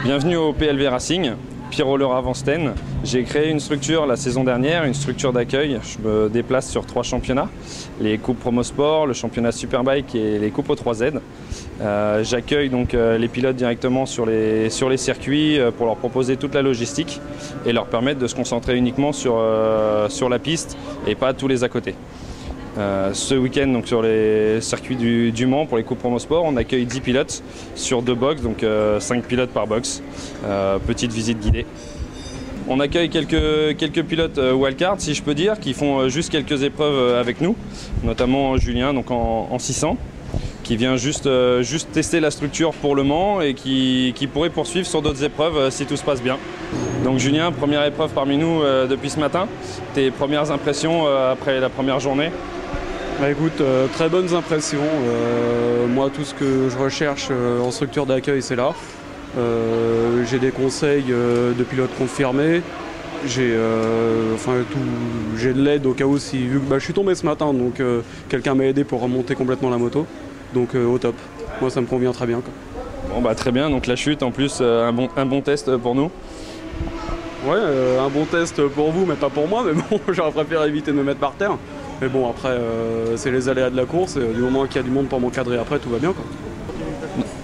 Bienvenue au PLV Racing, Pyroler Avansten. J'ai créé une structure la saison dernière, une structure d'accueil. Je me déplace sur 3 championnats, les coupes Promosport, le championnat Superbike et les coupes O3Z. J'accueille donc les pilotes directement sur les circuits pour leur proposer toute la logistique et leur permettre de se concentrer uniquement sur la piste et pas tous les à côté. Ce week-end, donc sur les circuits du Mans pour les coupes Promosport, on accueille 10 pilotes sur 2 box, donc 5 pilotes par box. Petite visite guidée. On accueille quelques pilotes wildcard, si je peux dire, qui font juste quelques épreuves avec nous, notamment Julien donc en 600, qui vient juste tester la structure pour le Mans et qui pourrait poursuivre sur d'autres épreuves si tout se passe bien. Donc Julien, première épreuve parmi nous depuis ce matin. Tes premières impressions après la première journée? Bah écoute, très bonnes impressions. Moi, tout ce que je recherche en structure d'accueil, c'est là. J'ai des conseils de pilotes confirmés. J'ai de l'aide au cas où vu que je suis tombé ce matin, donc quelqu'un m'a aidé pour remonter complètement la moto. Donc au top. Moi, ça me convient très bien, quoi. Bon bah très bien, donc la chute en plus, un bon test pour nous. Ouais, un bon test pour vous, mais pas pour moi, mais bon, j'aurais préféré éviter de me mettre par terre. Mais bon, après, c'est les aléas de la course, et du moment qu'il y a du monde pour m'encadrer après, tout va bien, quoi.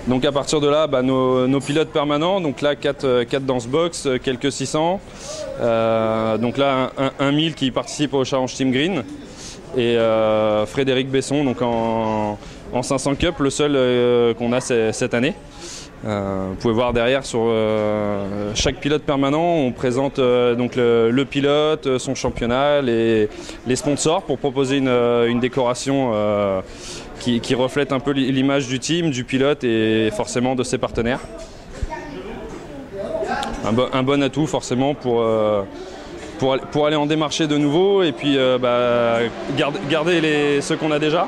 Donc à partir de là, nos pilotes permanents, donc là 4 dans ce box, quelques 600. Donc là un 1000 qui participe au Challenge Team Green. Et Frédéric Besson donc en 500 Cup, le seul qu'on a cette année. Vous pouvez voir derrière sur chaque pilote permanent, on présente donc le pilote, son championnat, les sponsors pour proposer une décoration qui reflète un peu l'image du team, du pilote et forcément de ses partenaires. Un bon atout forcément pour aller en démarcher de nouveau et puis garder ceux qu'on a déjà.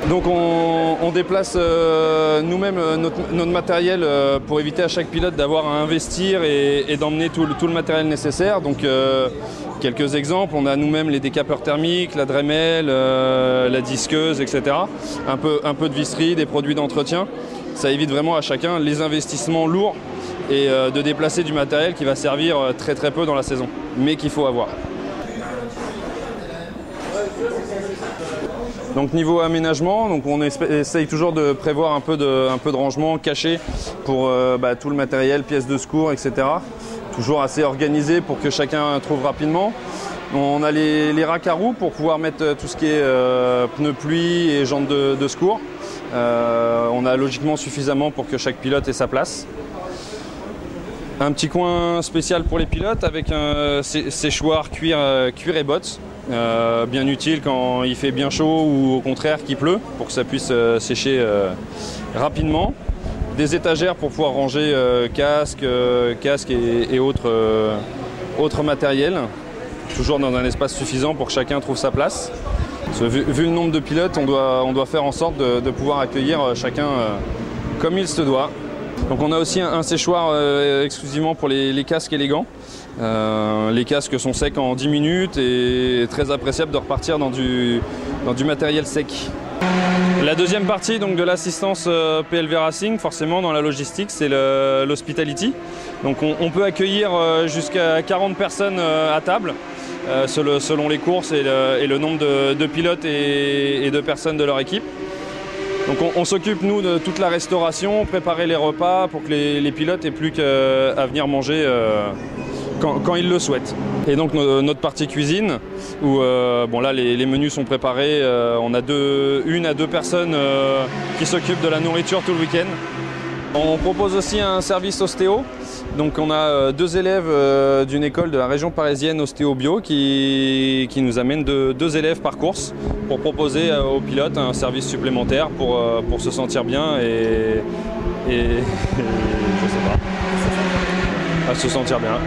Donc on déplace nous-mêmes notre matériel pour éviter à chaque pilote d'avoir à investir et d'emmener tout le matériel nécessaire. Donc quelques exemples, on a nous-mêmes les décapeurs thermiques, la Dremel, la disqueuse, etc. Un peu de visserie, des produits d'entretien. Ça évite vraiment à chacun les investissements lourds et de déplacer du matériel qui va servir très peu dans la saison, mais qu'il faut avoir. Donc niveau aménagement, donc on essaye toujours de prévoir un peu de rangement caché pour tout le matériel, pièces de secours, etc. Toujours assez organisé pour que chacun trouve rapidement. On a les racks à roues pour pouvoir mettre tout ce qui est pneus pluie et jantes de secours. On a logiquement suffisamment pour que chaque pilote ait sa place. Un petit coin spécial pour les pilotes avec un séchoir cuir et bottes. Bien utile quand il fait bien chaud ou au contraire qu'il pleut pour que ça puisse sécher rapidement. Des étagères pour pouvoir ranger casque et autres matériel, toujours dans un espace suffisant pour que chacun trouve sa place. Vu le nombre de pilotes, on doit faire en sorte de pouvoir accueillir chacun comme il se doit. Donc on a aussi un séchoir exclusivement pour les casques et les gants. Les casques sont secs en 10 minutes et très appréciable de repartir dans du matériel sec. La deuxième partie donc, de l'assistance PLV Racing, forcément dans la logistique, c'est l'hospitality. Donc on peut accueillir jusqu'à 40 personnes à table, selon les courses et le nombre de pilotes et de personnes de leur équipe. Donc on s'occupe nous de toute la restauration, préparer les repas pour que les pilotes aient plus qu'à venir manger quand ils le souhaitent. Et donc notre partie cuisine, où là les menus sont préparés, on a 1 à 2 personnes qui s'occupent de la nourriture tout le week-end. On propose aussi un service ostéo. Donc on a 2 élèves d'une école de la région parisienne ostéo bio qui nous amènent 2 élèves par course pour proposer aux pilotes un service supplémentaire pour se sentir bien et je sais pas, à se sentir bien.